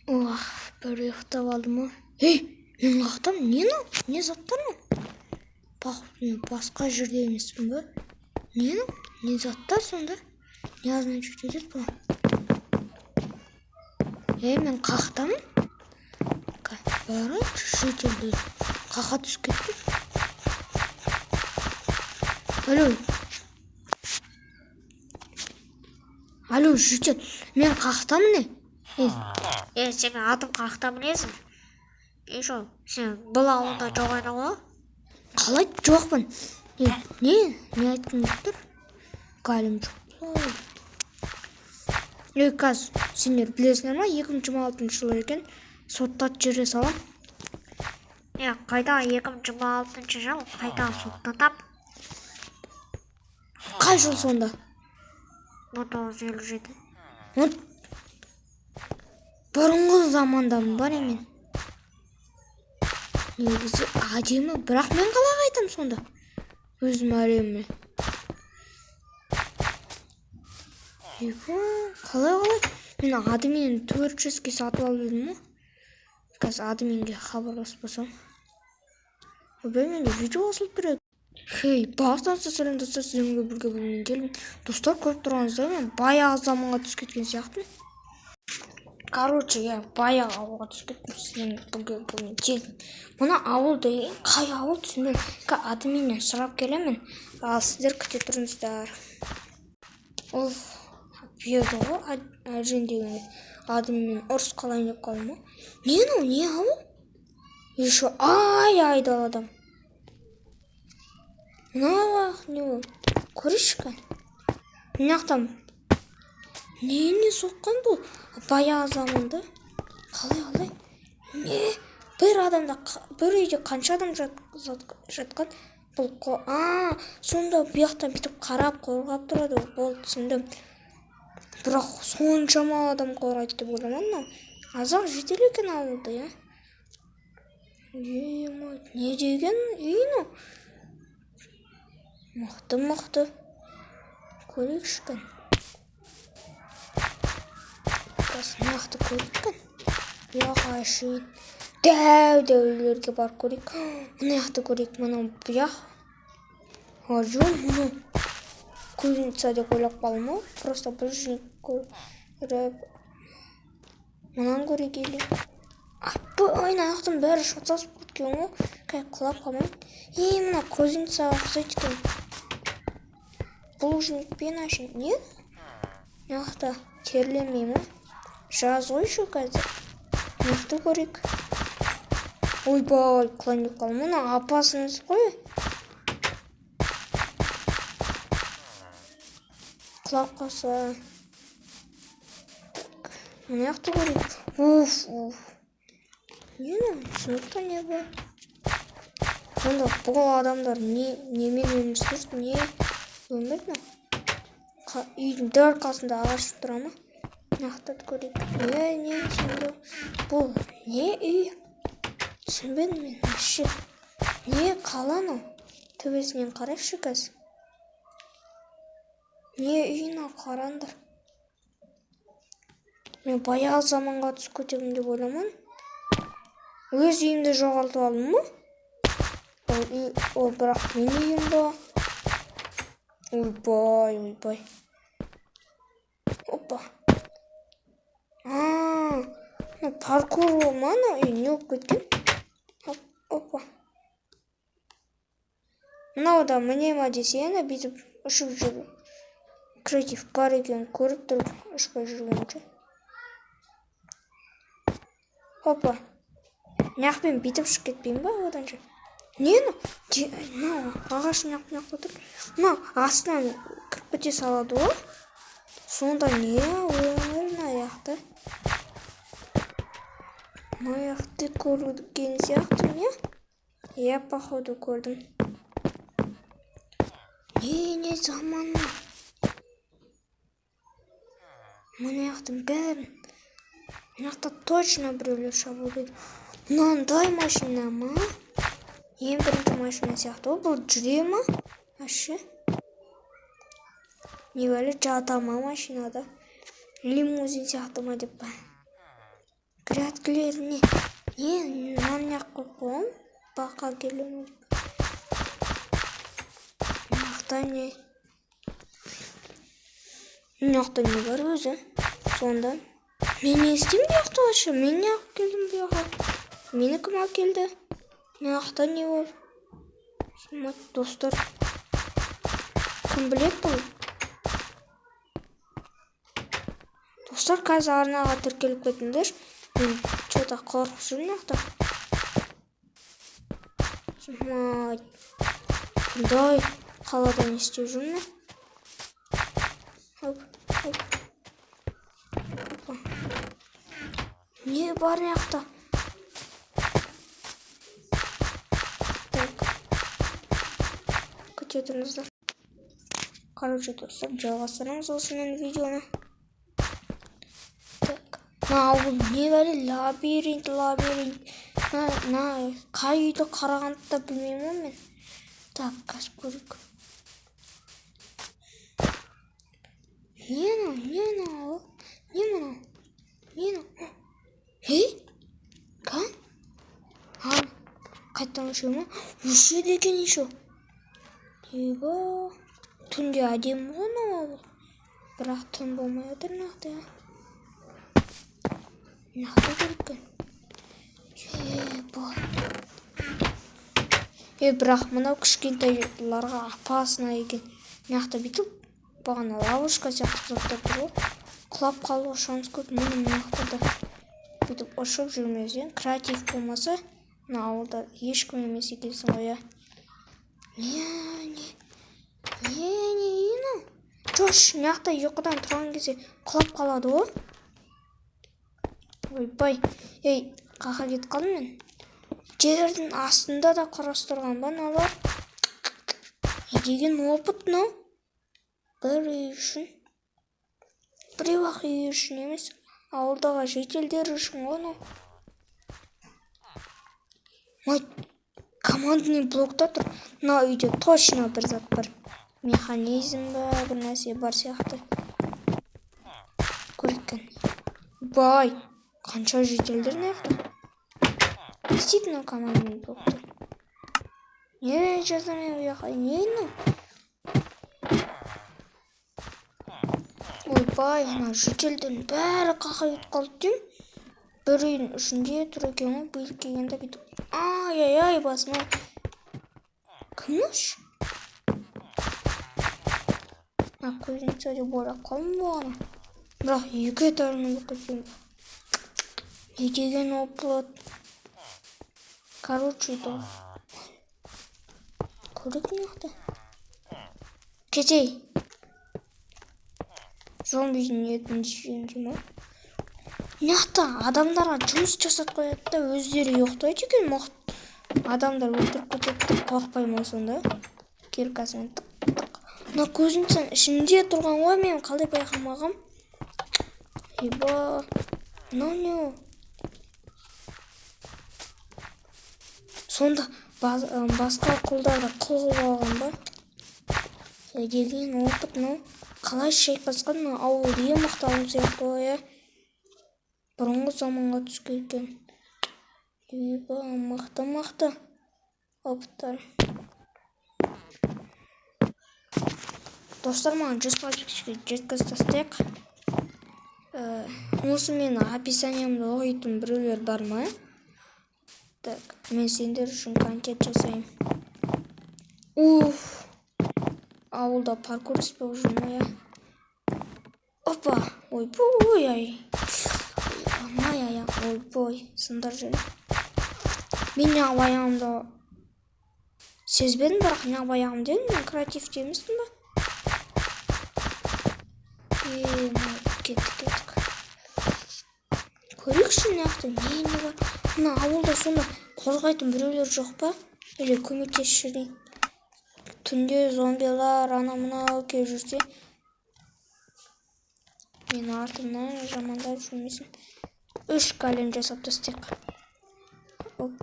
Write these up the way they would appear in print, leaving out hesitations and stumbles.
Ох, бір ұйықтап алды ма? Мен қақтам, не заттар ма? Басқа жерде емеспін бе? Не заттар сонда? Не означает етеді бұл? Мен қақтамын? Бәрі шетелде қақа түсіп кетті. Алло, жүйкет, мен қақтамын не? Сен атым қақта білесің? Сен бұл ауылда жоқ айда ғой? Қалай жоқпын? Не айтқың келіп тұр? Кәлім жоқ. Қазір сендер білесіңдер ма? 2026 жылы екен, соттатып жібере салам. Қайда 2026 жыл? Қайда соттатап? Қай жыл сонда? 1957. Бұрынғы замандамын бар емен. Негізі әдемі, бірақ мен қалай қайтам сонда? Өзім әлемме. Қалай? Мен админ 400-ке сатып алып едім ма? Қазір админге хабарласпасам. Менде видео асылып тұрады. Бақтансы сәлемдестер, сіздерге бірге бөлімнен келдім. Достар, көріп тұрғаныңыздай, мен баяғы заманға түсіп кеткен сияқтымын. Баяғы ауылға түсіп кеттім, сіздерге бірге бөлімнен келдім. Мына ауыл деген қай ауыл түсінбеймін. Админнен сұрап келемін. Ал сіздер күте тұрыңыздар. Ол бүйеді ғой, әжен дегенде админмен ұрыс қалайын деп қалды ма? Не ауыл? Еще айдаладам. Мына не ол? Көрішкі. Мынақтан не соққан бұл? Баяғы заманда. Қалай? Бір үйде қанша адам жатқан? Сонда бұяқтан бітіп қарап қорғап тұрады. Ол түсіндім. Бірақ соншама адам қорғайды деп ойламадым. Азақ жетел екен ауылды, я? Не деген үй? Мықты. Көрейікші. Мықты көрейіккен. Бұяға шейін дәу үйлерге барып көрейік. Мықты көрейік, мұны бұяқ. Мұны кузница деп ойлап қалым ма? Просто бір жүйік көріп. Мұнан көре келем. Аяқтың бәрі шатасып кеткен ғой. Құлап қалмайды. Мына кузницаға ұқсайды екен. Бұл жүйікпен ашын. Не? Мықты терлемей ма? Жаз ойшы қазір. Мықты көрейік. Ойбай, құлайын деп қалым. Мұна апасыңыз ғой. Құлап қалса. Мықты көрейік. Түсінікті не бар? Сонда бұл адамдар немен өмір сүрді? Не өмір ме? Үйдің дәл қасында ағаш тұра ма? Мықты көрейік. Не түсінді? Бұл не үй? Түсінбедім мен. Не қаланы? Төбесінен қарайықшы қазір. Не үйін қарандар? Мен баяғы заманға түсіп кетемін деп ойламан. Өз үйімді жоғалтып алдым ма? Ол бірақ мен үйім ба? Ойбай. Опа. Паркур болманы үй не болып кеткен? Опа. Мынау да міне ма десені бүйтіп ұшып жүру. Креатив бар екен көріп тұрып ұшпай жүргенше. Опа. Неақпен бүйтіп ұшып кетпеймін ба оданша? Ағашын неақ отыр. Астынан кірпіте салады ғой. Сонда не өмірін аяқты? Аяқты көрген сияқтым, я? Я, походу, көрдім. Не заманы? Аяқтың бәрін. Аяқта точно біреулер шабылды. Мынандай машина ма? Ең бірінші машина сияқты. Бұл жүре ма? Не бәлі жата ма машинада? Лимузин сияқты ма деп ба? Грядкілеріне не нан қойып қойғам, бақа келемін. Мақта не? Мынақта не бар өзі? Сонда. Мен не істеймін бұяқта ашы? Мен не ақ келдім бұяға? Мені кім ақ келді? Мынақта не бар? Достар. Кім білет бұл? Достар, қазір арнаға тіркеліп кетіңдер. Мен что-то қорқып жүрмін мынақта. Бұндай қалада не істеп жүрмін? Не бар мынақта? Так. Күте тұрыңыздар. Короче, достар, жалғастырамыз осымен видеоны. Так. Бұл не бәрі? Лабиринт. Қай үйді қарағанды да білмеймін мен. Так, қазір көрейік. Не мынау? Кән? Қайттан өші ма? Өші деген еші. Еба, түнде әдем ғана ол. Бірақ түн болмай отыр нақты. Нақты көріккен. Бірақ мынау кішкентайларға опасно екен. Нақты бітіп, бағана лавушка сияқты заттар тұр ғой. Құлап қалуға шанс көп. Мені нақты да бітіп ұшып жүрмесен. Креатив болмаса, ауылда ешкім емес екенсің ғой. Не? Жош, нақты ұйқыдан тұрған кезде құлап қалады ғой. Ойбай, қақа кет қалдым мен. Жердің астында да қарастырған ба налар? Деген опыт, но? Бір үй үшін. Біреу-ақ үй үшін емес. Ауылдағы жителдер үшін ғой. Командный блокта тұр. Мына үйде точно бір зат бар. Механизм ба, бір нәрсе бар сияқты. Көріккен. Бай, қанша жителдер неғді? Действительно командный блокта. Не жазамын ұяқай, нені? Ойбай, ана жителдердің бәрі қақай өтіп дейм. Бір үйдің үшінде тұр екен ғой, билік келгенде бүйтіп. Ай, басыма. Кіміш? Көзінше де бойлап қалым болғаны. Бірақ екі етарының бұл кеткен. Не деген опыт. Короче, да. Көрік неғді? Кетей. Зомбидің етін жейінді ма? Неғді адамдарға жұмыс жасат қояды да өздері ұйықтайды екен мұқыт. Адамдар өлтіріп кетеді, қорқпаймын сонда. Келкасымен тық. Мына көзімсен ішінде тұрған ғой, мен қалай байқамағам. Еба, не? Сонда басқа құлдарды қылғып алған ба? Деген опыт, қалай шайқасқан, ауыл мықты ауыл сияқты ғой. Бұрынғы заманға түскен екен. Еба, мықты. Опыттар. Достар, маған 100 подписчикке жеткіз тастайық. Осы менің описаниямда оқитын біреулер бар ма? Так, мен сендер үшін контент жасайым. Ауылда паркур іспеу жүрмей. Опа, ойбой. Ойбой, сындар жүрі. Мен неғып аяғымда сезбедім, бірақ неғып аяғым дедім, мен креатив деместім ба? Кеттік. Көрейікші неғықты, не бар? Мына ауылда сонда қорғайтын біреулер жоқ па? Или көмектесіп жүрейін. Түнде зомбилар ана-мынау келіп жүрсе, мен артымнан жамандап жүрмесін. 3 голем жасап тастайық. Оп.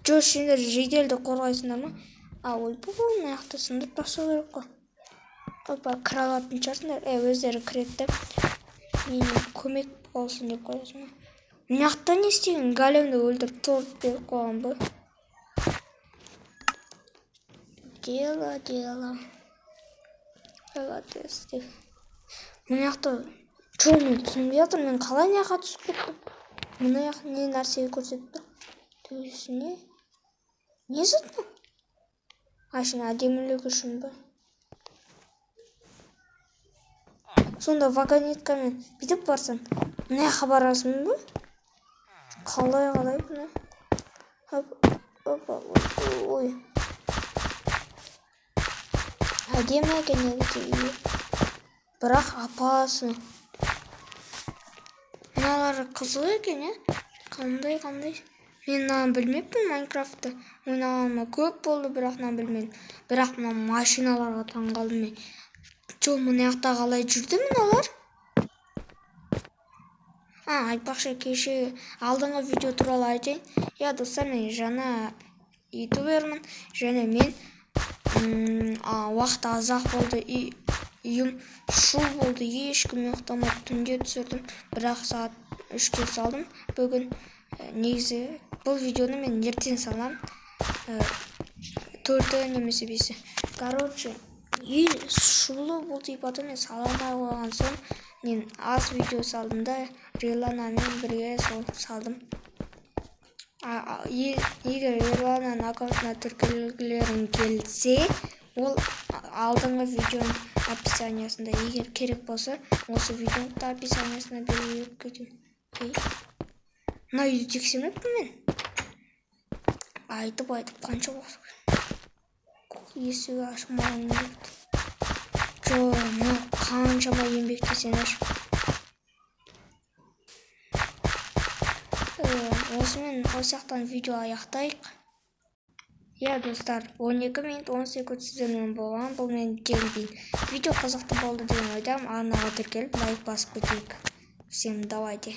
Жош, сендер жеделді қорғайсыңдар ма? Ойбай, мына жақта сындырып тастау керек қой. Опа, кіре алатын шығарсыңдар. Өздері кіреді. Менен көмек болсын деп қоясың. Мына жақта не істеген? Големді өлтіріп торт беріп қойған ба? Дело. Молодец. Мына жақта мен түсінбей жатырмын. Мен қалай мына жаққа түсіп кеттім? Мына жақта не нәрсеге көрсетіп тұр? Төбесіне. Не зат? Ашын әдемілік үшін ба? Сонда вагонеткамен бүйтіп барсам, мына жаққа барасың ба? Қалай бұны? Ой. Әдемі екен негізі. Бірақ апасы. Мыналары қызық екен, Қандай? Мен мынаны білмеппін Майнкрафтты. Ойнағаныма көп болды, бірақ мынаны білмедім. Бірақ мына машиналарға таңғалдым мен. Мына жақта қалай жүрді мыналар? Айтпақшы, кеше алдыңғы видео туралы айтайын. Достар, мен жаңа ютубермін, және мен уақыт азақ болды, үйім шу болды, ешкім ұйықтамады, түнде түсірдім, бірақ сағат 3-ке салдым. Бүгін негізі бұл видеоны мен ертең салам, 4-і немесе 5-і. Короче, ел шулы болды ипаты мен саламай қойған соң, мен аз видео салдым да, Реланамен бірге салдым. Егер Релананың аккаунтына тіркелгілерің келсе, ол алдыңғы видеоның описаниясында, егер керек болса, осы видеоның описаниясына беріп кетем. Мына үйді тексермеппін мен. Айтып қанша уақыт. Есігі ашылмаған еңбекті. Мұны қаншама еңбектесеңдер. Осымен осы жақтан видео аяқтайық. Достар, 12 минут 10 секунд сіздермен болған. Бұл мен келбейін. Видео қызықты болды деген ойдам. Арнаға тіркеліп лайк басып кетейік. Всем давайте.